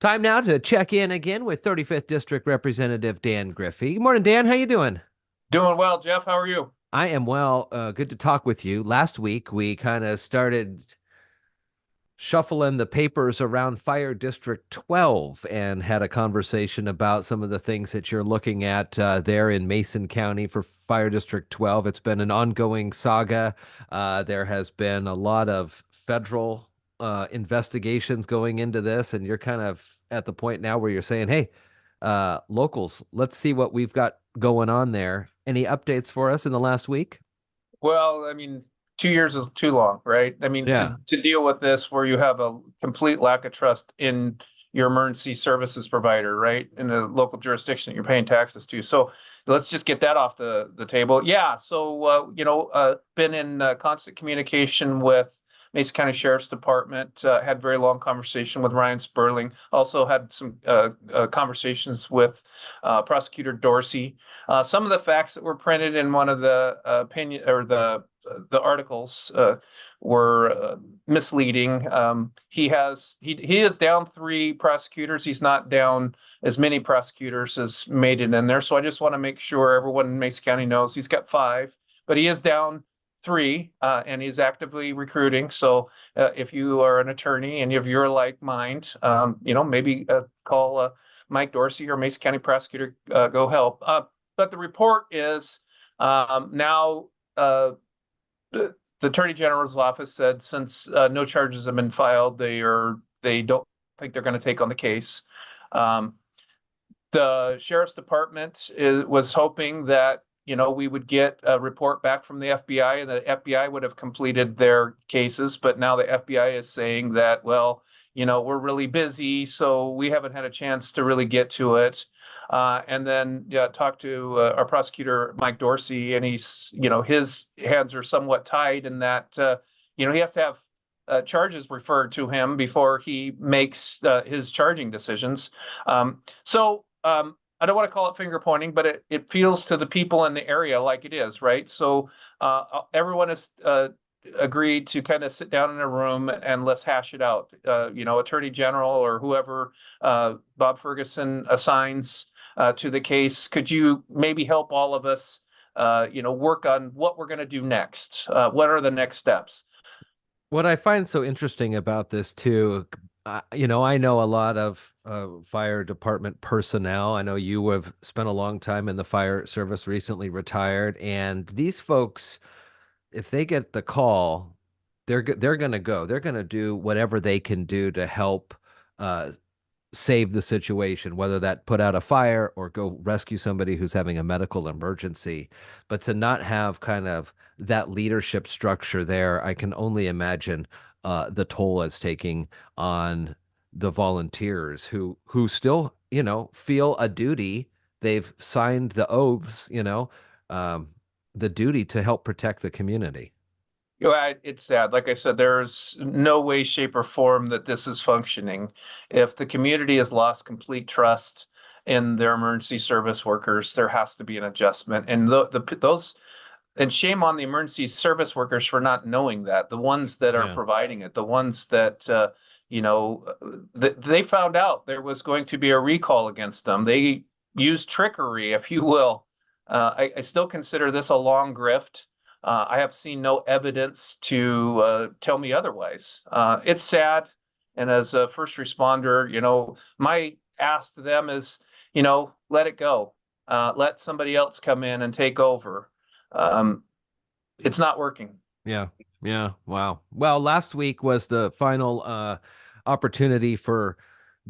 Time now to check in again with 35th District Representative Dan Griffey. Good morning, Dan. How you doing? Doing well, Jeff. How are you? I am well. Good to talk with you. Last week, we kind of started shuffling the papers around Fire District 12 and had a conversation about some of the things that you're looking at there in Mason County for Fire District 12. It's been an ongoing saga. There has been a lot of federal investigations going into this, and you're kind of at the point now where you're saying, hey, locals, let's see what we've got going on there. Any updates for us in the last week? Well, I mean, 2 years is too long, right? I mean, Yeah. to deal with this where you have a complete lack of trust in your emergency services provider, right? In the local jurisdiction that you're paying taxes to. So let's just get that off the table. Yeah. So, been in constant communication with Mason County Sheriff's Department, had very long conversation with Ryan Sperling. Also had some conversations with Prosecutor Dorsey. Some of the facts that were printed in one of the opinion or the articles were misleading. He is down three prosecutors. He's not down as many prosecutors as made it in there. So I just want to make sure everyone in Mason County knows he's got five, but he is down three, and he's actively recruiting. So if you are an attorney and if you're like mind, maybe call Mike Dorsey or Mason County prosecutor, go help. But the report is now the Attorney General's office said since no charges have been filed, they don't think they're going to take on the case. The Sheriff's Department was hoping that we would get a report back from the FBI and the FBI would have completed their cases. But now the FBI is saying that, well, we're really busy, so we haven't had a chance to really get to it. And then talk to our prosecutor, Mike Dorsey, and his hands are somewhat tied in that, he has to have charges referred to him before he makes his charging decisions. I don't want to call it finger pointing, but it feels to the people in the area like it is, right? So everyone has agreed to kind of sit down in a room and let's hash it out. Attorney General or whoever Bob Ferguson assigns to the case, could you maybe help all of us, work on what we're going to do next? What are the next steps? What I find so interesting about this too, I know a lot of fire department personnel. I know you have spent a long time in the fire service, recently retired, and these folks, if they get the call, they're going to go. They're going to do whatever they can do to help uh, save the situation, whether that put out a fire or go rescue somebody who's having a medical emergency. But to not have kind of that leadership structure there, I can only imagine the toll it's taking on the volunteers who still, feel a duty. They've signed the oaths, um, the duty to help protect the community. It's sad. Like I said, there's no way, shape, or form that this is functioning. If the community has lost complete trust in their emergency service workers, there has to be an adjustment. And those, and shame on the emergency service workers for not knowing that. The ones that are Yeah. providing it, the ones that they found out there was going to be a recall against them. They used trickery, if you will. I still consider this a long grift. I have seen no evidence to tell me otherwise. It's sad. And as a first responder, my ask to them is, let it go. Let somebody else come in and take over. Um, it's not working. Yeah. Yeah. Wow. Well, last week was the final opportunity for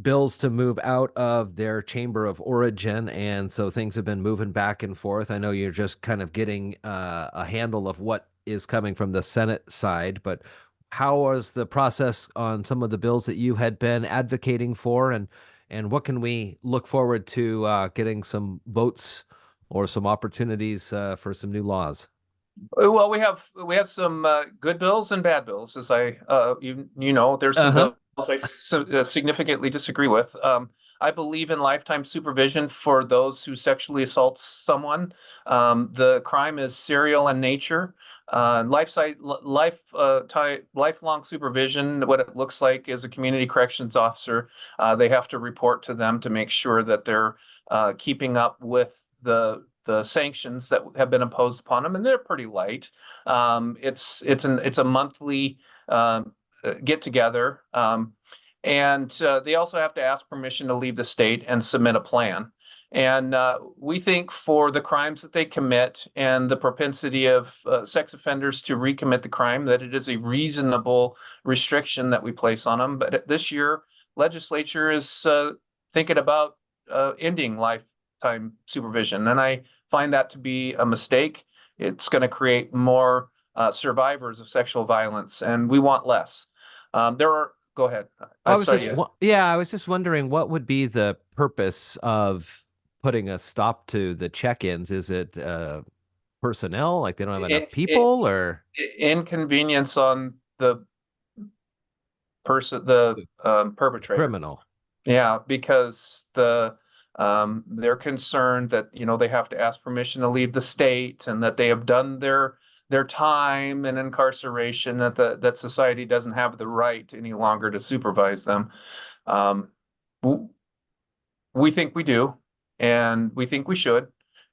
bills to move out of their chamber of origin. And so things have been moving back and forth. I know you're just kind of getting a handle of what is coming from the Senate side, but how was the process on some of the bills that you had been advocating for? And what can we look forward to getting some votes or some opportunities for some new laws? Well, we have some good bills and bad bills, as I there's some Uh-huh. bills else I significantly disagree with. I believe in lifetime supervision for those who sexually assault someone. The crime is serial in nature. Lifelong supervision. What it looks like is a community corrections officer. They have to report to them to make sure that they're keeping up with the sanctions that have been imposed upon them, and they're pretty light. It's a monthly get together. And they also have to ask permission to leave the state and submit a plan. And we think for the crimes that they commit and the propensity of sex offenders to recommit the crime, that it is a reasonable restriction that we place on them. But this year, legislature is thinking about ending lifetime supervision. And I find that to be a mistake. It's going to create more survivors of sexual violence, and we want less. Go ahead. I I was saw just, you. yeah, I was just wondering what would be the purpose of putting a stop to the check-ins? Is it personnel, like they don't have enough people, or Inconvenience on the the perpetrator. criminal? Yeah, because they're concerned that they have to ask permission to leave the state and that they have done their time in incarceration, that society doesn't have the right any longer to supervise them. Um, we think we do, and we think we should.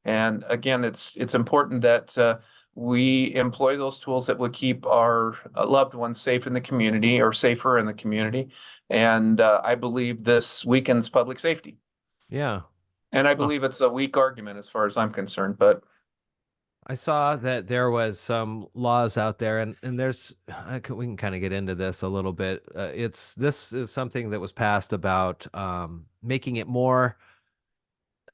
And again, it's important that we employ those tools that would keep our loved ones safe in the community, or safer in the community. And I believe this weakens public safety. Yeah. And I Huh. believe it's a weak argument as far as I'm concerned. But I saw that there was some laws out there, and we can kind of get into this a little bit. This is something that was passed about making it more,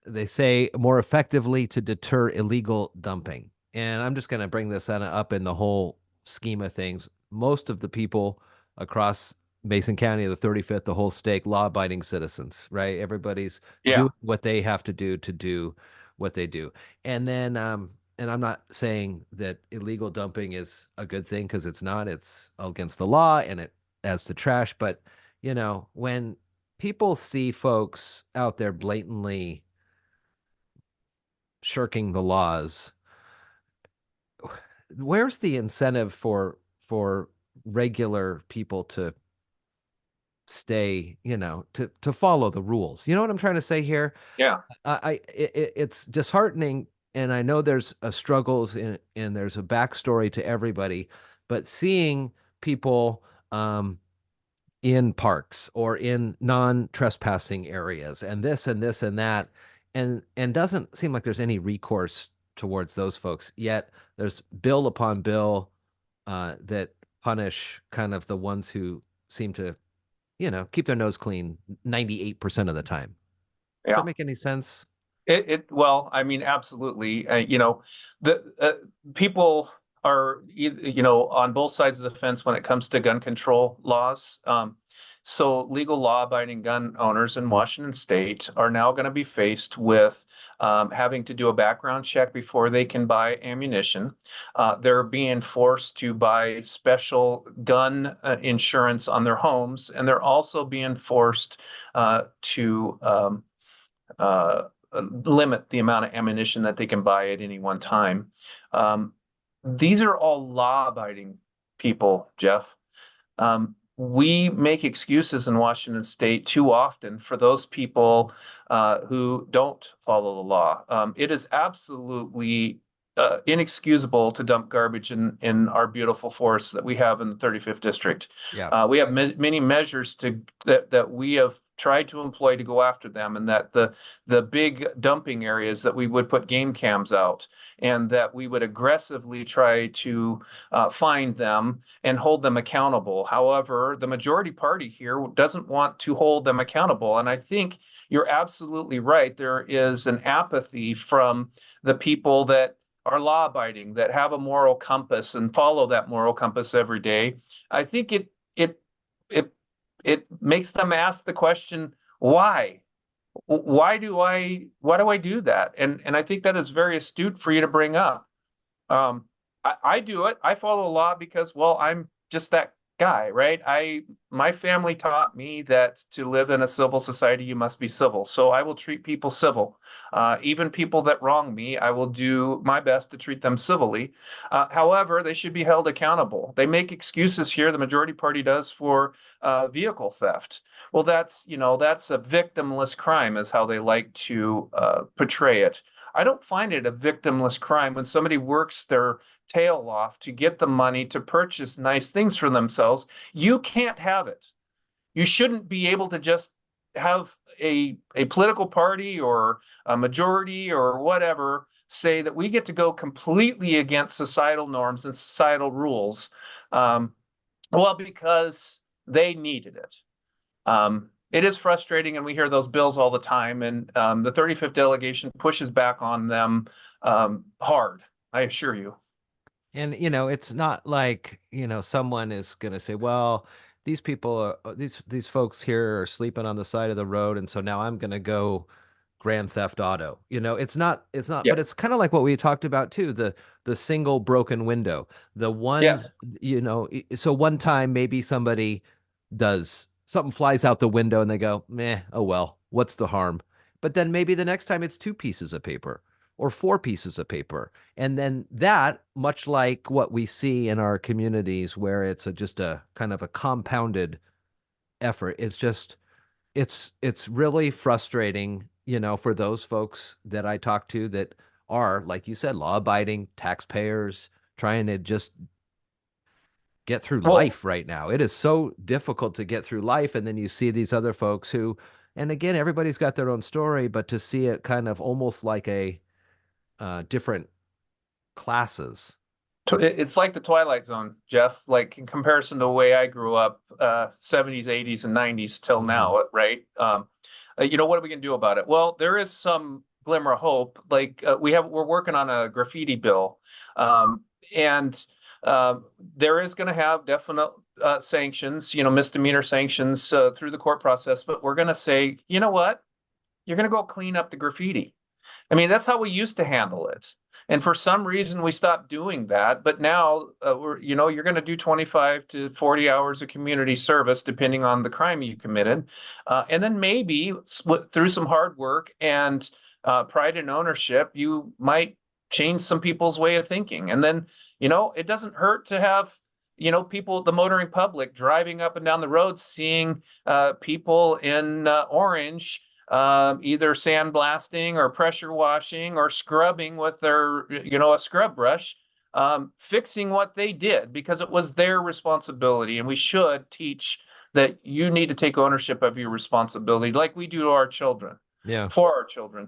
they say, more effectively to deter illegal dumping. And I'm just going to bring this up in the whole scheme of things. Most of the people across Mason County, the 35th, the whole state, law-abiding citizens, right? Everybody's yeah, doing what they have to do what they do. And then, and I'm not saying that illegal dumping is a good thing, because it's not. It's against the law and it adds to trash. But, when people see folks out there blatantly shirking the laws, where's the incentive for regular people to stay, to follow the rules? You know what I'm trying to say here? yeah, It's disheartening, and I know there's a struggles and there's a backstory to everybody, but seeing people in parks or in non-trespassing areas and this and this and that, and doesn't seem like there's any recourse towards those folks, yet there's bill upon bill that punish kind of the ones who seem to keep their nose clean 98% of the time. Does that yeah. make any sense? Well, I mean, absolutely. The people are, on both sides of the fence when it comes to gun control laws. So legal law-abiding gun owners in Washington State are now going to be faced with having to do a background check before they can buy ammunition. They're being forced to buy special gun insurance on their homes, and they're also being forced to uh, limit the amount of ammunition that they can buy at any one time. Um, these are all law-abiding people, Jeff. We make excuses in Washington State too often for those people who don't follow the law. It is absolutely inexcusable to dump garbage in our beautiful forests that we have in the 35th district. Yeah. We have many measures that we have tried to employ to go after them, and that the big dumping areas that we would put game cams out, and that we would aggressively try to find them and hold them accountable. However, the majority party here doesn't want to hold them accountable, and I think you're absolutely right. There is an apathy from the people that are law abiding, that have a moral compass and follow that moral compass every day. I think it it makes them ask the question, why? Why do I do that? And I think that is very astute for you to bring up. I do it. I follow the law because, well, I'm just that guy, right? My family taught me that to live in a civil society, you must be civil. So I will treat people civil. Even people that wrong me, I will do my best to treat them civilly. However, they should be held accountable. They make excuses here, the majority party does, for vehicle theft. Well, that's a victimless crime, is how they like to portray it. I don't find it a victimless crime when somebody works their tail off to get the money to purchase nice things for themselves. You can't have it. You shouldn't be able to just have a political party or a majority or whatever say that we get to go completely against societal norms and societal rules. Well, because they needed it. It is frustrating, and we hear those bills all the time. And the 35th delegation pushes back on them hard, I assure you. And it's not like, someone is going to say, well, these people are these folks here are sleeping on the side of the road, and so now I'm going to go Grand Theft Auto. It's not, Yeah. but it's kind of like what we talked about too, the single broken window. The one, Yes. so one time maybe somebody does something, flies out the window and they go, meh, oh well, what's the harm? But then maybe the next time it's two pieces of paper or four pieces of paper. And then that, much like what we see in our communities where it's just a kind of a compounded effort, it's really frustrating, for those folks that I talk to that are, like you said, law-abiding taxpayers trying to just get through Well, life right now. It is so difficult to get through life. And then you see these other folks who, and again, everybody's got their own story, but to see it kind of almost like a different classes of, it's like the Twilight Zone, Jeff, like in comparison to the way I grew up, 70s, 80s, and 90s till Mhm. now, right? What are we gonna do about it? Well, there is some glimmer of hope. Like we're working on a graffiti bill, and there is going to have definite sanctions, misdemeanor sanctions through the court process. But we're going to say, you know what? You're going to go clean up the graffiti. I mean, that's how we used to handle it. And for some reason, we stopped doing that. But now, you're going to do 25 to 40 hours of community service, depending on the crime you committed. And then maybe through some hard work and pride and ownership, you might change some people's way of thinking. And then, it doesn't hurt to have, people, the motoring public driving up and down the road, seeing people in orange either sandblasting or pressure washing or scrubbing with a scrub brush, fixing what they did because it was their responsibility. And we should teach that you need to take ownership of your responsibility like we do to our children, yeah. for our children.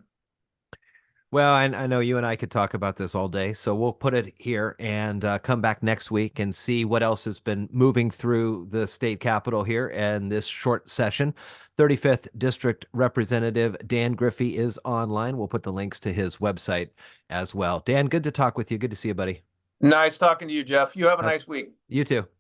Well, I know you and I could talk about this all day, so we'll put it here and come back next week and see what else has been moving through the state capitol here in this short session. 35th District Representative Dan Griffey is online. We'll put the links to his website as well. Dan, good to talk with you. Good to see you, buddy. Nice talking to you, Jeff. You have a Uh, nice week. you too.